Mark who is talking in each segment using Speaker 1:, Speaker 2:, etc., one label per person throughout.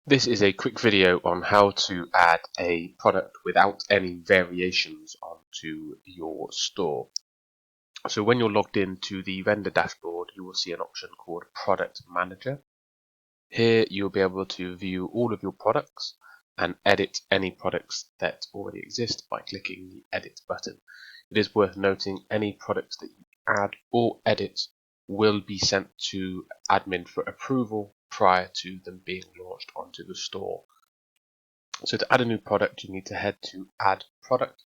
Speaker 1: This is a quick video on how to add a product without any variations onto your store. So when you're logged into the vendor dashboard, you will see an option called Product Manager. Here you'll be able to view all of your products and edit any products that already exist by clicking the Edit button. It is worth noting any products that you add or edit will be sent to admin for approval prior to them being launched onto the store. So to add a new product, you need to head to Add Product,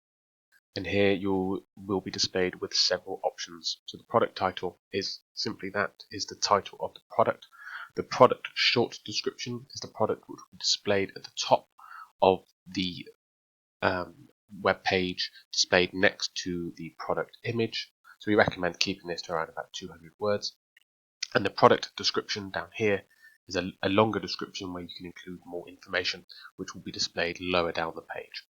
Speaker 1: and here you will be displayed with several options. So the product title is simply that, is the title of the product. The product short description is the product which will be displayed at the top of the web page, displayed next to the product image. So we recommend keeping this to around about 200 words. And the product description down here is a longer description where you can include more information, which will be displayed lower down the page.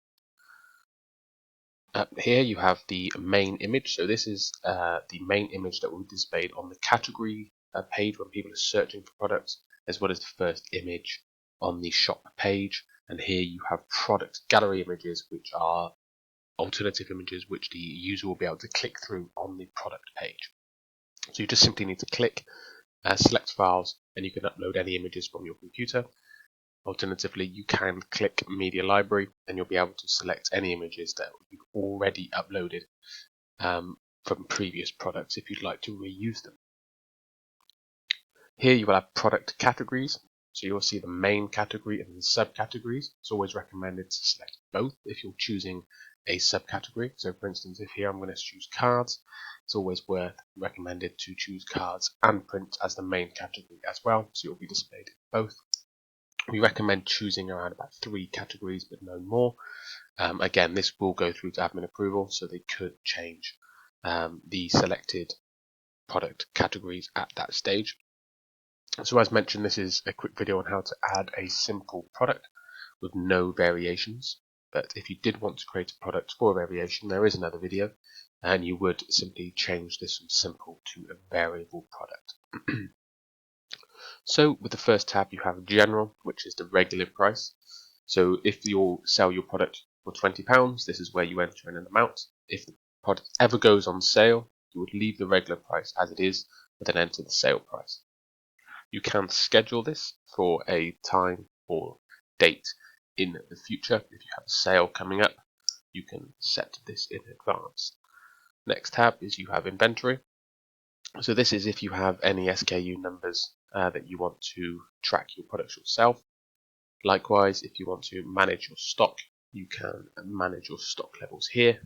Speaker 1: Here you have the main image. So this is the main image that will be displayed on the category page when people are searching for products, as well as the first image on the shop page. And here you have product gallery images, which are alternative images which the user will be able to click through on the product page. So you just simply need to click, select files, and you can upload any images from your computer. Alternatively, you can click Media Library and you'll be able to select any images that you've already uploaded from previous products if you'd like to reuse them. Here you will have product categories. So you'll see the main category and the subcategories. It's always recommended to select both if you're choosing a subcategory. So for instance, if here I'm going to choose cards, it's always recommended to choose cards and print as the main category as well. So you'll be displayed in both. We recommend choosing around about 3 categories, but no more. Again, this will go through to admin approval, so they could change the selected product categories at that stage. So as mentioned, this is a quick video on how to add a simple product with no variations. But if you did want to create a product for a variation, there is another video, and you would simply change this from simple to a variable product. So with the first tab, you have General, which is the regular price. So if you sell your product for £20, this is where you enter in an amount. If the product ever goes on sale, you would leave the regular price as it is, but then enter the sale price. You can schedule this for a time or date in the future. If you have a sale coming up, you can set this in advance. Next tab is you have Inventory. So this is if you have any SKU numbers that you want to track your products yourself. Likewise, if you want to manage your stock, you can manage your stock levels here.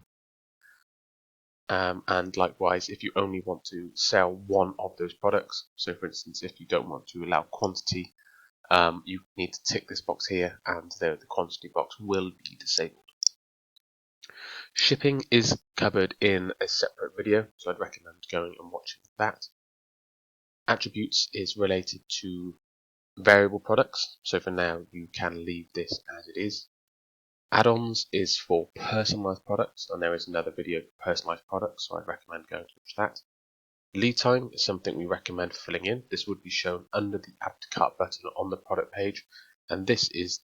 Speaker 1: And likewise, if you only want to sell one of those products, so for instance, if you don't want to allow quantity, you need to tick this box here, and the quantity box will be disabled. Shipping is covered in a separate video, so I'd recommend going and watching that. Attributes is related to variable products, so for now you can leave this as it is. Add-ons is for personalized products, and there is another video for personalized products, so I'd recommend going to watch that. Lead time is something we recommend filling in. This would be shown under the Add to Cart button on the product page, and this is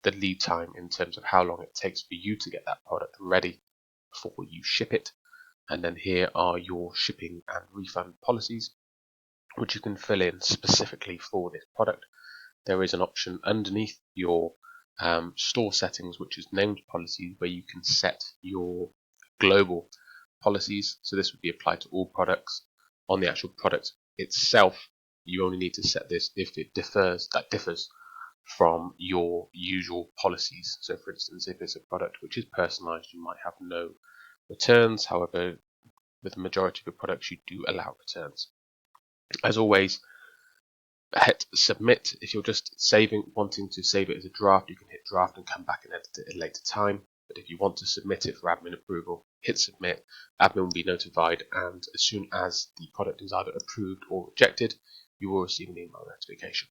Speaker 1: the lead time in terms of how long it takes for you to get that product ready before you ship it. And then here are your shipping and refund policies, which you can fill in specifically for this product. There is an option underneath your store settings, which is named policies, where you can set your global policies. So this would be applied to all products. On the actual product itself, you only need to set this if it differs from your usual policies. So for instance, if it's a product which is personalized, you might have no returns. However, with the majority of your products, you do allow returns. As always, hit submit. If you're just wanting to save it as a draft, you can hit draft and come back and edit it at a later time. But if you want to submit it for admin approval, hit submit. Admin will be notified, and as soon as the product is either approved or rejected, you will receive an email notification.